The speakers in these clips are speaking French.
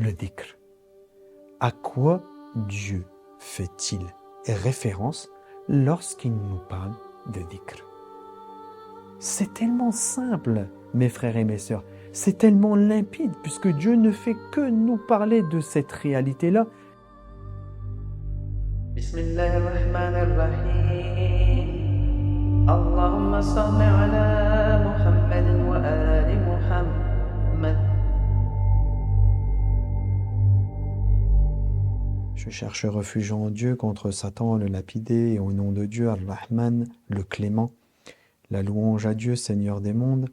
le dhikr. À quoi Dieu fait-il référence lorsqu'il nous parle de dhikr? C'est tellement simple, mes frères et mes sœurs. C'est tellement limpide, puisque Dieu ne fait que nous parler de cette réalité-là. Bismillahirrahmanirrahim. Allahumma salli ala Muhammadin wa ali Muhammad. Je cherche refuge en Dieu contre Satan, le lapidé, et au nom de Dieu, Ar-Rahman, le clément. La louange à Dieu, Seigneur des mondes.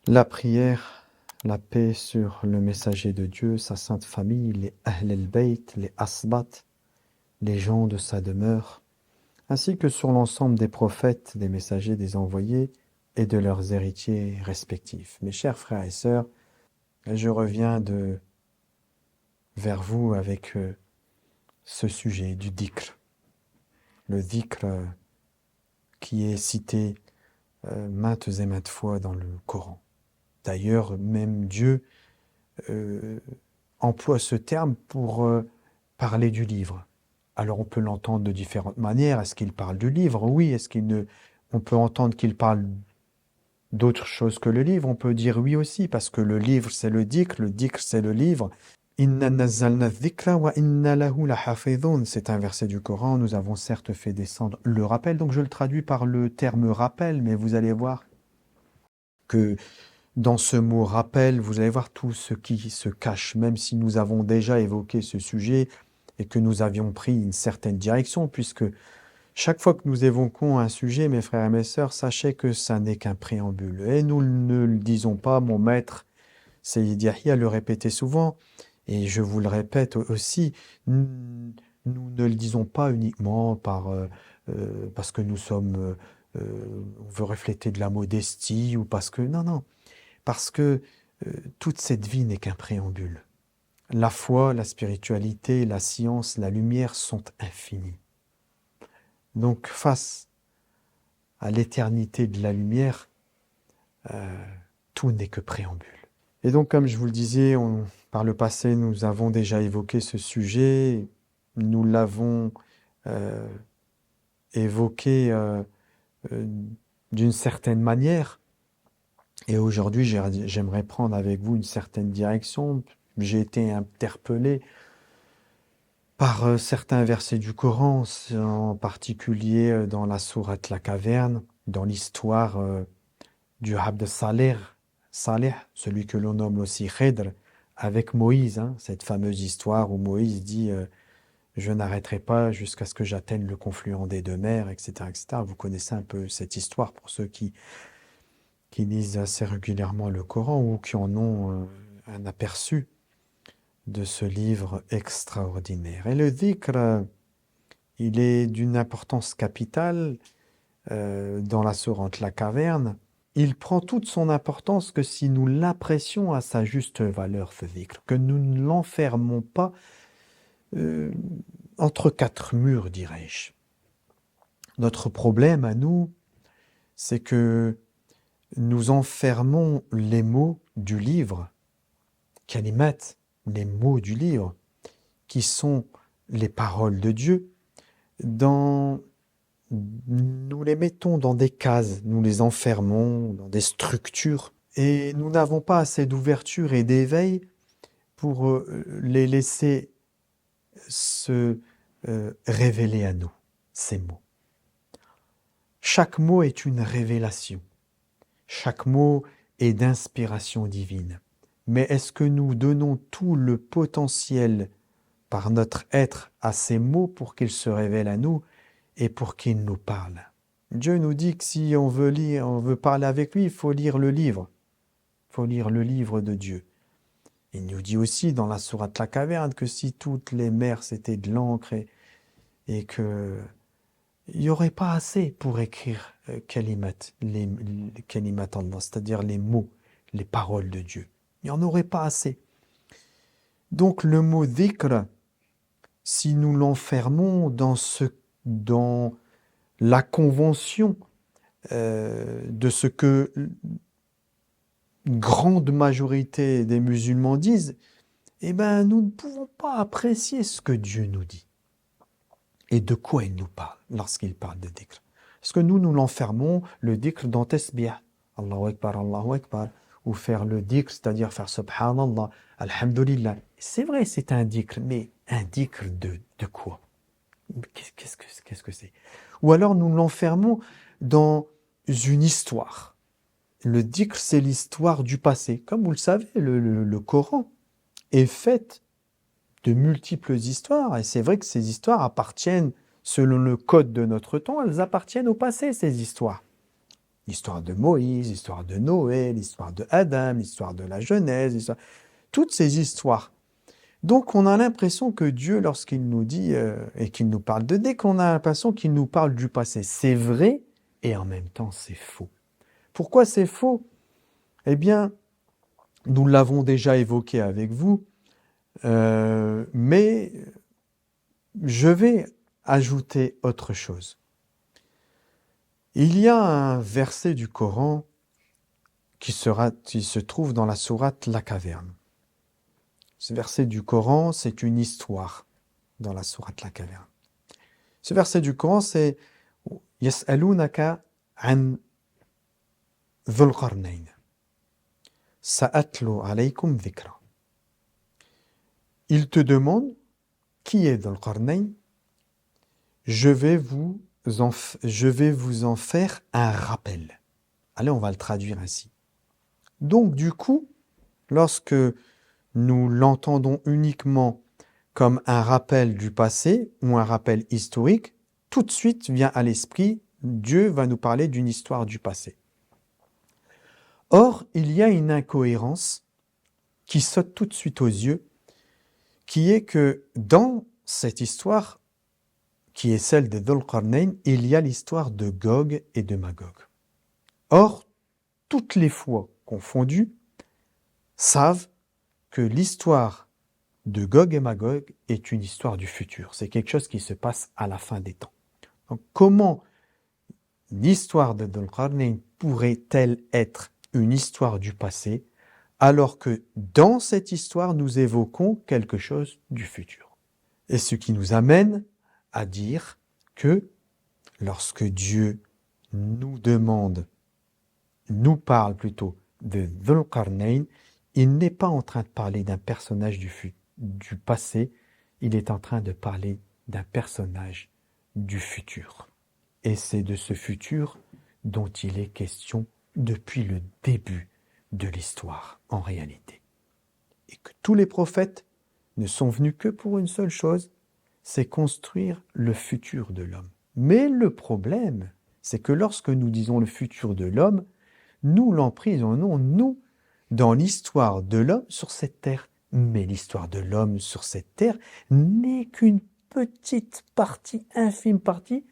La prière, la paix sur le messager de Dieu, sa sainte famille, les Ahl al-Bayt, les Asbat, les gens de sa demeure, ainsi que sur l'ensemble des prophètes, des messagers, des envoyés et de leurs héritiers respectifs. Mes chers frères et sœurs, je reviens vers vous avec ce sujet du dhikr. Le dhikr qui est cité maintes et maintes fois dans le Coran. D'ailleurs, même Dieu emploie ce terme pour parler du livre. Alors on peut l'entendre de différentes manières. Est-ce qu'il parle du livre? Oui. On peut entendre qu'il parle d'autre chose que le livre. On peut dire oui aussi, parce que le livre c'est le dhikr c'est le livre. Inna nazzalna dhikra wa inna lahu lahafidhun. C'est un verset du Coran. Nous avons certes fait descendre le rappel. Donc je le traduis par le terme rappel, mais vous allez voir que dans ce mot rappel, vous allez voir tout ce qui se cache, même si nous avons déjà évoqué ce sujet et que nous avions pris une certaine direction, puisque chaque fois que nous évoquons un sujet, mes frères et mes sœurs, sachez que ça n'est qu'un préambule. Et nous ne le disons pas, mon maître Sayyid Yahya le répétait souvent, et je vous le répète aussi, nous ne le disons pas uniquement parce que nous sommes, on veut refléter de la modestie, ou parce que, non, parce que toute cette vie n'est qu'un préambule. La foi, la spiritualité, la science, la lumière sont infinies. Donc face à l'éternité de la lumière, tout n'est que préambule. Et donc, comme je vous le disais, par le passé, nous avons déjà évoqué ce sujet. Nous l'avons évoqué d'une certaine manière. Et aujourd'hui, j'aimerais prendre avec vous une certaine direction. J'ai été interpellé par certains versets du Coran, en particulier dans la sourate La Caverne, dans l'histoire du Abd Saleh, celui que l'on nomme aussi Khidr, avec Moïse, cette fameuse histoire où Moïse dit je n'arrêterai pas jusqu'à ce que j'atteigne le confluent des deux mers, etc., etc. Vous connaissez un peu cette histoire pour ceux qui lisent assez régulièrement le Coran ou qui en ont un aperçu de ce livre extraordinaire. Et le dhikr, il est d'une importance capitale dans la sourate La Caverne. Il prend toute son importance que si nous l'apprécions à sa juste valeur, ce dhikr, que nous ne l'enfermons pas entre quatre murs, dirais-je. Notre problème à nous, c'est que nous enfermons les mots du livre, kalimat, les mots du livre, qui sont les paroles de Dieu, nous les mettons dans des cases, nous les enfermons dans des structures, et nous n'avons pas assez d'ouverture et d'éveil pour les laisser se révéler à nous, ces mots. Chaque mot est une révélation. Chaque mot est d'inspiration divine. Mais est-ce que nous donnons tout le potentiel par notre être à ces mots pour qu'ils se révèlent à nous et pour qu'ils nous parlent? Dieu nous dit que si on veut parler avec lui, il faut lire le livre. Il faut lire le livre de Dieu. Il nous dit aussi dans la sourate La Caverne que si toutes les mers c'était de l'encre et que il n'y aurait pas assez pour écrire kalimat, les kalimat Allah, c'est-à-dire les mots, les paroles de Dieu. Il n'y en aurait pas assez. Donc le mot dhikr, si nous l'enfermons dans la convention de ce que une grande majorité des musulmans disent, eh ben, nous ne pouvons pas apprécier ce que Dieu nous dit. Et de quoi il nous parle lorsqu'il parle de dhikr. Parce que nous l'enfermons, le dhikr dans tasbih. Allahu Akbar. Ou faire le dhikr, c'est-à-dire faire subhanallah, alhamdulillah. C'est vrai, c'est un dhikr, mais un dhikr de quoi? Qu'est-ce que c'est? Ou alors nous l'enfermons dans une histoire. Le dhikr, c'est l'histoire du passé. Comme vous le savez, le Coran est fait de multiples histoires. Et c'est vrai que ces histoires appartiennent, selon le code de notre temps, elles appartiennent au passé, ces histoires. L'histoire de Moïse, l'histoire de Noé, l'histoire de Adam, l'histoire de la Genèse, toutes ces histoires. Donc on a l'impression que Dieu, lorsqu'il nous dit et qu'il nous parle de dhikr, on a l'impression qu'il nous parle du passé. C'est vrai et en même temps c'est faux. Pourquoi c'est faux? Eh bien, nous l'avons déjà évoqué avec vous, mais je vais ajouter autre chose. Il y a un verset du Coran qui se trouve dans la sourate La Caverne. Ce verset du Coran, c'est une histoire dans la sourate La Caverne. Ce verset du Coran, c'est « Yas'alunaka an Dhul Qarnayn. Sa'atlu alaykum dhikra. » Il te demande qui est Dhul Qarnayn. Je vais vous en faire un rappel. Allez, on va le traduire ainsi. Donc, du coup, lorsque nous l'entendons uniquement comme un rappel du passé ou un rappel historique, tout de suite vient à l'esprit, Dieu va nous parler d'une histoire du passé. Or, il y a une incohérence qui saute tout de suite aux yeux, qui est que dans cette histoire, qui est celle de Dhul Qarnayn, il y a l'histoire de Gog et de Magog. Or, toutes les fois confondues, savent que l'histoire de Gog et Magog est une histoire du futur. C'est quelque chose qui se passe à la fin des temps. Donc, comment l'histoire de Dhul Qarnayn pourrait-elle être une histoire du passé, alors que dans cette histoire, nous évoquons quelque chose du futur? Et ce qui nous amène à dire que lorsque Dieu nous parle plutôt de Dhul Qarnayn, il n'est pas en train de parler d'un personnage du passé, il est en train de parler d'un personnage du futur. Et c'est de ce futur dont il est question depuis le début de l'histoire, en réalité. Et que tous les prophètes ne sont venus que pour une seule chose, c'est construire le futur de l'homme. Mais le problème, c'est que lorsque nous disons le futur de l'homme, nous l'emprisonnons, nous, dans l'histoire de l'homme sur cette terre. Mais l'histoire de l'homme sur cette terre n'est qu'une petite partie, infime partie,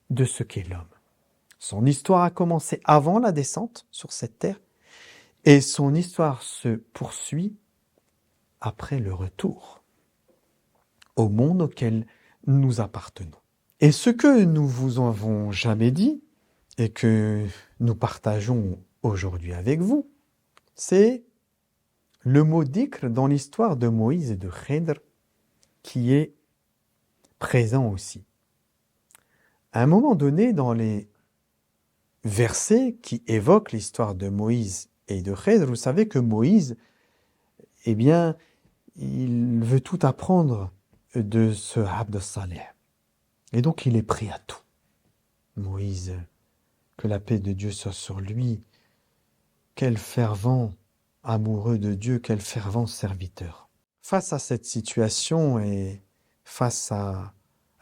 de ce qu'est l'homme. Son histoire a commencé avant la descente sur cette terre, et son histoire se poursuit après le retour au monde auquel nous appartenons. Et ce que nous vous avons jamais dit, et que nous partageons aujourd'hui avec vous, c'est le mot dhikr dans l'histoire de Moïse et de Khidr qui est présent aussi. À un moment donné, dans les versets qui évoquent l'histoire de Moïse et de Khidr, vous savez que Moïse, eh bien, il veut tout apprendre de ce Abd Saleh. Et donc, il est prêt à tout. Moïse, que la paix de Dieu soit sur lui, quel fervent amoureux de Dieu, quel fervent serviteur. Face à cette situation et face à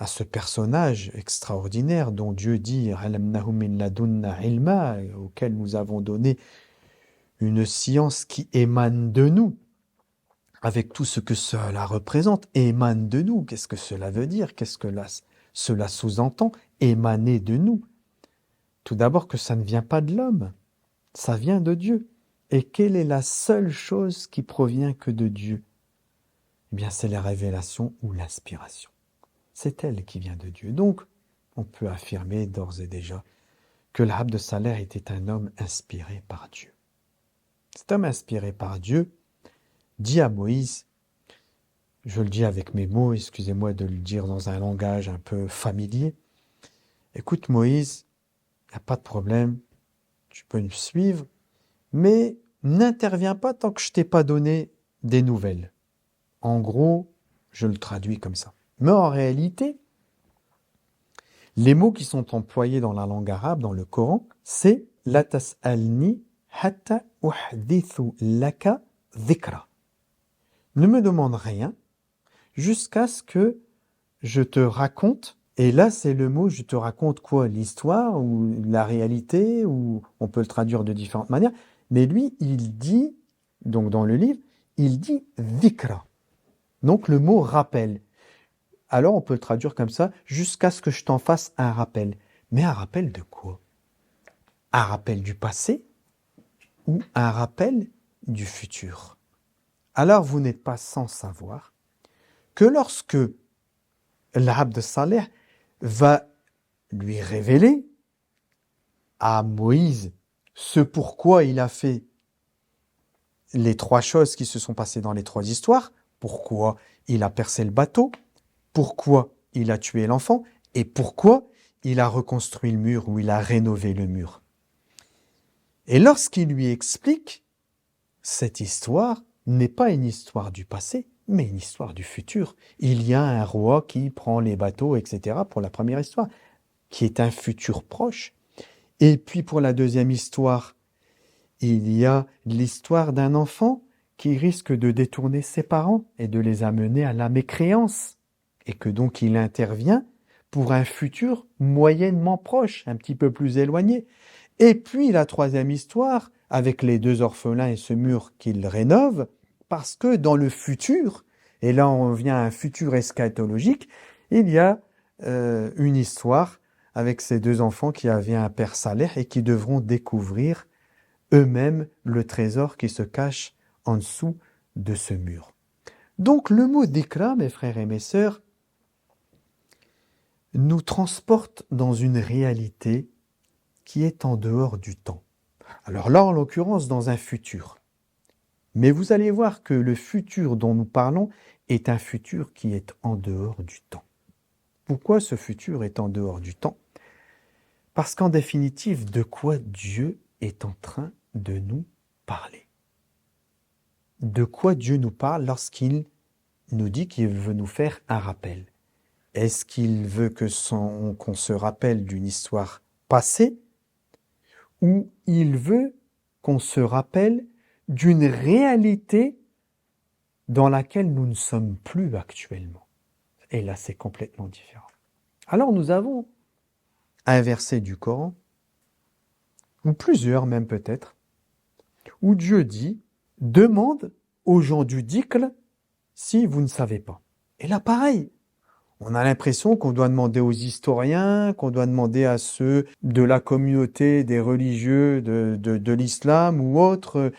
ce personnage extraordinaire dont Dieu dit « Alamnahu min ladunna ilma » auquel nous avons donné une science qui émane de nous, avec tout ce que cela représente, émane de nous. Qu'est-ce que cela veut dire? Qu'est-ce que cela sous-entend? Émaner de nous. Tout d'abord que ça ne vient pas de l'homme, ça vient de Dieu. Et quelle est la seule chose qui provient que de Dieu? Eh bien, c'est la révélation ou l'inspiration. C'est elle qui vient de Dieu. Donc, on peut affirmer d'ores et déjà que l'Abd Saleh était un homme inspiré par Dieu. Cet homme inspiré par Dieu dit à Moïse Je le dis avec mes mots, excusez-moi de le dire dans un langage un peu familier. Écoute Moïse, il n'y a pas de problème, tu peux me suivre, mais n'interviens pas tant que je t'ai pas donné des nouvelles. En gros, je le traduis comme ça. Mais en réalité, les mots qui sont employés dans la langue arabe, dans le Coran, c'est « La tas'alni hatta uhdithu laka dhikra ». Ne me demande rien jusqu'à ce que je te raconte. Et là, c'est le mot « je te raconte quoi ?» L'histoire ou la réalité, ou on peut le traduire de différentes manières. Mais lui, il dit, donc dans le livre, il dit « dhikra ». Donc le mot « rappel ». Alors on peut le traduire comme ça, jusqu'à ce que je t'en fasse un rappel. Mais un rappel de quoi? Un rappel du passé ou un rappel du futur? Alors vous n'êtes pas sans savoir que lorsque l'Abd Saleh va lui révéler à Moïse ce pourquoi il a fait les 3 choses qui se sont passées dans les 3 histoires, pourquoi il a percé le bateau, pourquoi il a tué l'enfant et pourquoi il a reconstruit le mur ou il a rénové le mur. Et lorsqu'il lui explique, cette histoire n'est pas une histoire du passé, mais une histoire du futur. Il y a un roi qui prend les bateaux, etc. pour la première histoire, qui est un futur proche. Et puis pour la deuxième histoire, il y a l'histoire d'un enfant qui risque de détourner ses parents et de les amener à la mécréance. Et que donc il intervient pour un futur moyennement proche, un petit peu plus éloigné. Et puis la troisième histoire, avec les 2 orphelins et ce mur qu'il rénove, parce que dans le futur, et là on vient à un futur eschatologique, il y a une histoire avec ces 2 enfants qui avaient un père Saleh et qui devront découvrir eux-mêmes le trésor qui se cache en dessous de ce mur. Donc le mot dhikra, mes frères et mes sœurs, nous transporte dans une réalité qui est en dehors du temps. Alors là, en l'occurrence, dans un futur. Mais vous allez voir que le futur dont nous parlons est un futur qui est en dehors du temps. Pourquoi ce futur est en dehors du temps? Parce qu'en définitive, de quoi Dieu est en train de nous parler? De quoi Dieu nous parle lorsqu'il nous dit qu'il veut nous faire un rappel? Est-ce qu'il veut qu'on se rappelle d'une histoire passée ou il veut qu'on se rappelle d'une réalité dans laquelle nous ne sommes plus actuellement? Et là, c'est complètement différent. Alors, nous avons un verset du Coran, ou plusieurs même peut-être, où Dieu dit « Demande aux gens du dhikr si vous ne savez pas ». Et là, pareil. On a l'impression qu'on doit demander aux historiens, qu'on doit demander à ceux de la communauté des religieux de l'islam ou autres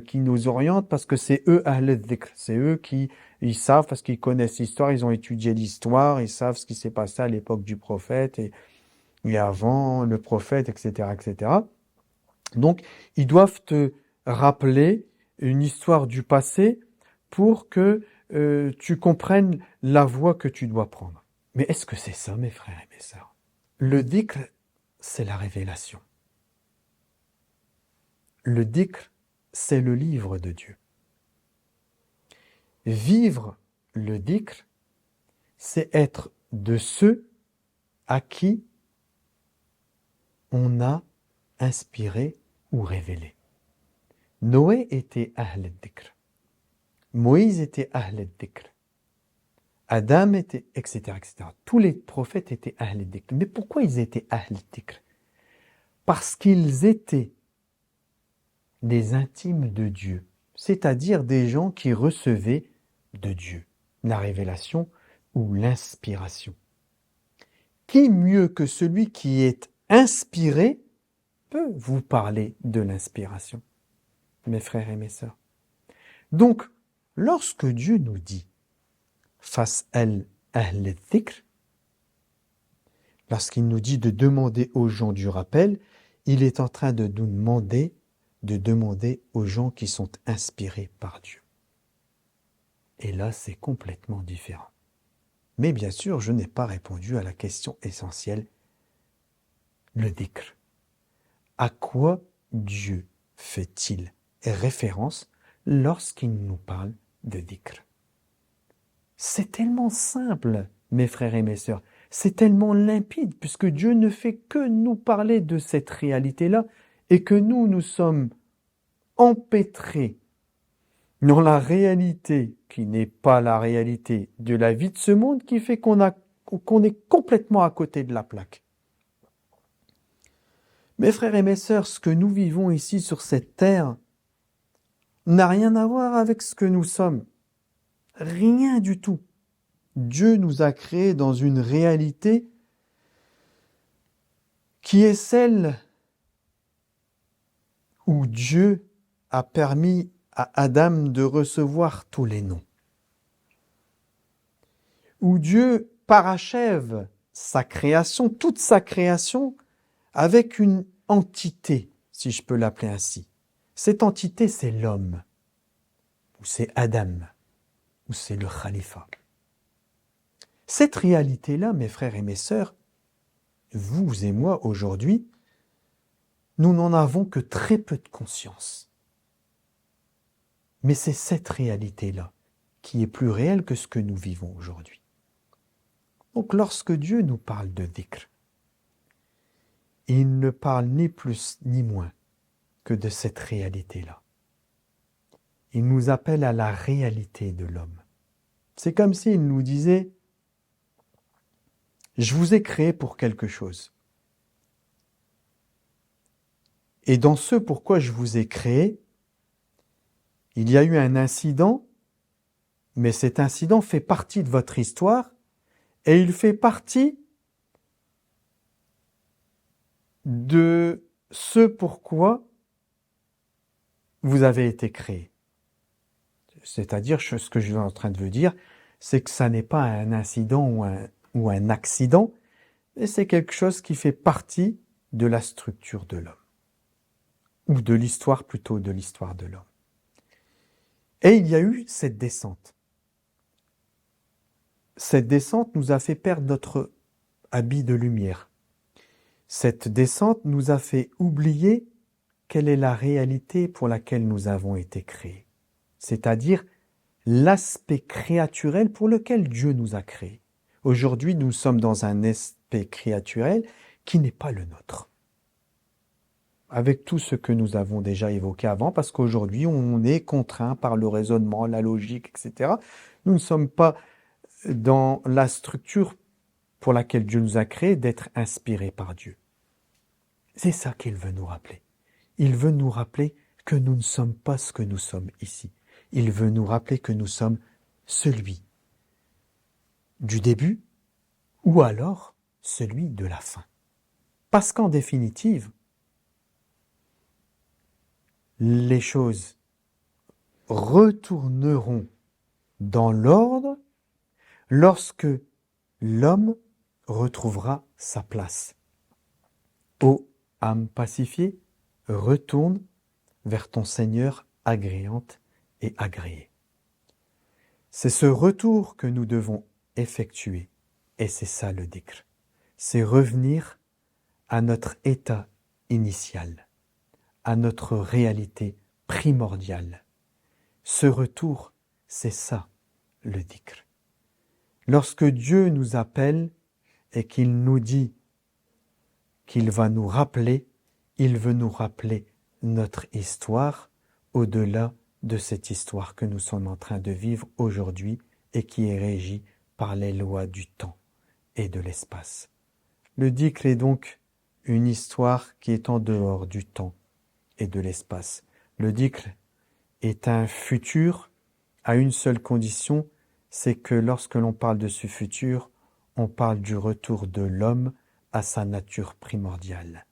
qui nous orientent parce que c'est eux ahl dhikr, c'est eux qui ils savent parce qu'ils connaissent l'histoire, ils ont étudié l'histoire, ils savent ce qui s'est passé à l'époque du prophète et avant le prophète, etc., etc. Donc, ils doivent te rappeler une histoire du passé pour que tu comprennes la voie que tu dois prendre. Mais est-ce que c'est ça, mes frères et mes sœurs? Le dhikr, c'est la révélation. Le dhikr, c'est le livre de Dieu. Vivre le dhikr, c'est être de ceux à qui on a inspiré ou révélé. Noé était ahl dhikr. Moïse était ahl dhikr. Adam était, etc., etc. Tous les prophètes étaient ahl dhikr. Mais pourquoi ils étaient ahl dhikr? Parce qu'ils étaient des intimes de Dieu, c'est-à-dire des gens qui recevaient de Dieu la révélation ou l'inspiration. Qui mieux que celui qui est inspiré peut vous parler de l'inspiration, mes frères et mes sœurs? Donc, lorsque Dieu nous dit « Fas'al ahl dhikr », lorsqu'il nous dit de demander aux gens du rappel, il est en train de nous demander aux gens qui sont inspirés par Dieu. Et là, c'est complètement différent. Mais bien sûr, je n'ai pas répondu à la question essentielle, le dhikr. À quoi Dieu fait-il référence lorsqu'il nous parle de dhikr? C'est tellement simple, mes frères et mes sœurs. C'est tellement limpide, puisque Dieu ne fait que nous parler de cette réalité-là et que nous sommes empêtrés dans la réalité qui n'est pas la réalité de la vie de ce monde, qui fait qu'on est complètement à côté de la plaque. Mes frères et mes sœurs, ce que nous vivons ici sur cette terre n'a rien à voir avec ce que nous sommes. Rien du tout. Dieu nous a créés dans une réalité qui est celle où Dieu a permis à Adam de recevoir tous les noms. Où Dieu parachève sa création, toute sa création, avec une entité, si je peux l'appeler ainsi. Cette entité, c'est l'homme, ou c'est Adam, ou c'est le khalifa. Cette réalité-là, mes frères et mes sœurs, vous et moi aujourd'hui, nous n'en avons que très peu de conscience. Mais c'est cette réalité-là qui est plus réelle que ce que nous vivons aujourd'hui. Donc lorsque Dieu nous parle de dhikr, il ne parle ni plus ni moins que de cette réalité-là. Il nous appelle à la réalité de l'homme. C'est comme s'il nous disait « Je vous ai créé pour quelque chose. Et dans ce pourquoi je vous ai créé, il y a eu un incident, mais cet incident fait partie de votre histoire et il fait partie de ce pourquoi vous avez été créé. » C'est-à-dire, ce que je suis en train de vous dire, c'est que ça n'est pas un incident ou un accident, mais c'est quelque chose qui fait partie de la structure de l'homme. Ou de l'histoire, plutôt de l'histoire de l'homme. Et il y a eu cette descente. Cette descente nous a fait perdre notre habit de lumière. Cette descente nous a fait oublier quelle est la réalité pour laquelle nous avons été créés. C'est-à-dire l'aspect créaturel pour lequel Dieu nous a créés. Aujourd'hui, nous sommes dans un aspect créaturel qui n'est pas le nôtre. Avec tout ce que nous avons déjà évoqué avant, parce qu'aujourd'hui, on est contraint par le raisonnement, la logique, etc. Nous ne sommes pas dans la structure pour laquelle Dieu nous a créés d'être inspirés par Dieu. C'est ça qu'il veut nous rappeler. Il veut nous rappeler que nous ne sommes pas ce que nous sommes ici. Il veut nous rappeler que nous sommes celui du début ou alors celui de la fin. Parce qu'en définitive, les choses retourneront dans l'ordre lorsque l'homme retrouvera sa place. Ô âme pacifiée, retourne vers ton Seigneur agréante et agréée. C'est ce retour que nous devons effectuer, et c'est ça le dhikr. C'est revenir à notre état initial, à notre réalité primordiale. Ce retour, c'est ça le dhikr. Lorsque Dieu nous appelle et qu'il nous dit qu'il va nous rappeler, il veut nous rappeler notre histoire au-delà de cette histoire que nous sommes en train de vivre aujourd'hui et qui est régie par les lois du temps et de l'espace. Le dhikr est donc une histoire qui est en dehors du temps et de l'espace. Le dhikr est un futur à une seule condition, c'est que lorsque l'on parle de ce futur, on parle du retour de l'homme à sa nature primordiale.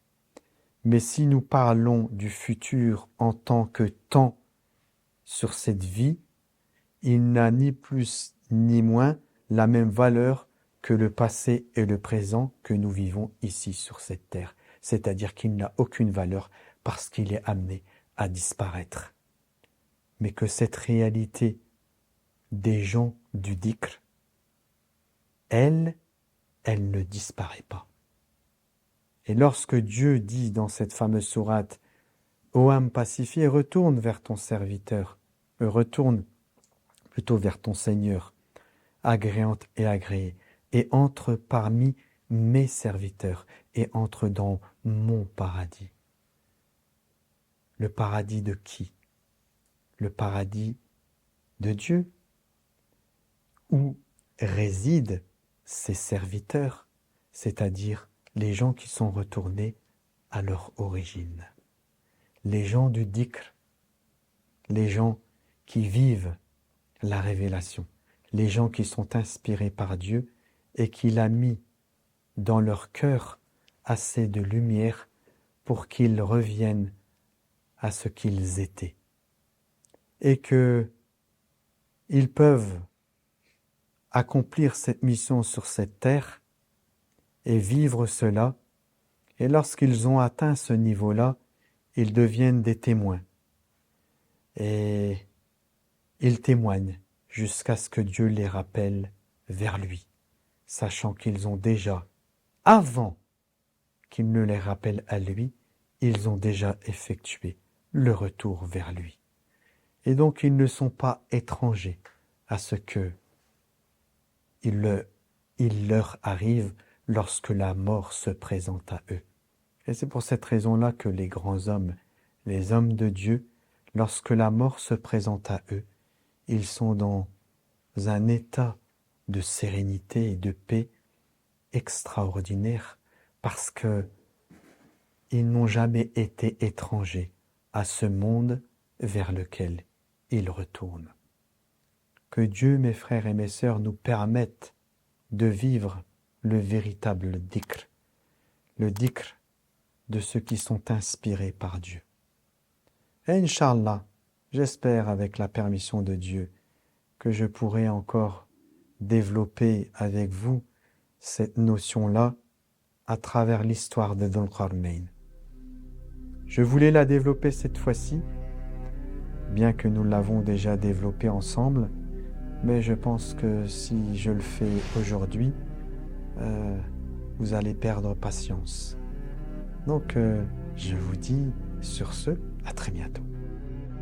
Mais si nous parlons du futur en tant que temps sur cette vie, il n'a ni plus ni moins la même valeur que le passé et le présent que nous vivons ici sur cette terre. C'est-à-dire qu'il n'a aucune valeur parce qu'il est amené à disparaître. Mais que cette réalité des gens du dhikr, elle ne disparaît pas. Et lorsque Dieu dit dans cette fameuse sourate, ô âme pacifiée, retourne vers ton serviteur, retourne plutôt vers ton Seigneur, agréante et agréée, et entre parmi mes serviteurs, et entre dans mon paradis. Le paradis de qui? Le paradis de Dieu, où résident ses serviteurs, c'est-à-dire les gens qui sont retournés à leur origine. Les gens du dhikr, les gens qui vivent la révélation, les gens qui sont inspirés par Dieu et qu'il a mis dans leur cœur assez de lumière pour qu'ils reviennent à ce qu'ils étaient. Et qu'ils peuvent accomplir cette mission sur cette terre et vivre cela. Et lorsqu'ils ont atteint ce niveau-là, ils deviennent des témoins. Et ils témoignent jusqu'à ce que Dieu les rappelle vers lui, sachant qu'ils ont déjà, avant qu'il ne les rappelle à lui, ils ont déjà effectué le retour vers lui. Et donc ils ne sont pas étrangers à ce que il leur arrive lorsque la mort se présente à eux. Et c'est pour cette raison-là que les grands hommes, les hommes de Dieu, lorsque la mort se présente à eux, ils sont dans un état de sérénité et de paix extraordinaire parce que ils n'ont jamais été étrangers à ce monde vers lequel ils retournent. Que Dieu, mes frères et mes sœurs, nous permette de vivre le véritable dhikr, le dhikr de ceux qui sont inspirés par Dieu. Et Inch'Allah, j'espère avec la permission de Dieu que je pourrai encore développer avec vous cette notion-là à travers l'histoire de Dhul Qarnayn. Je voulais la développer cette fois-ci, bien que nous l'avons déjà développée ensemble, mais je pense que si je le fais aujourd'hui, vous allez perdre patience. Donc, je vous dis sur ce, à très bientôt.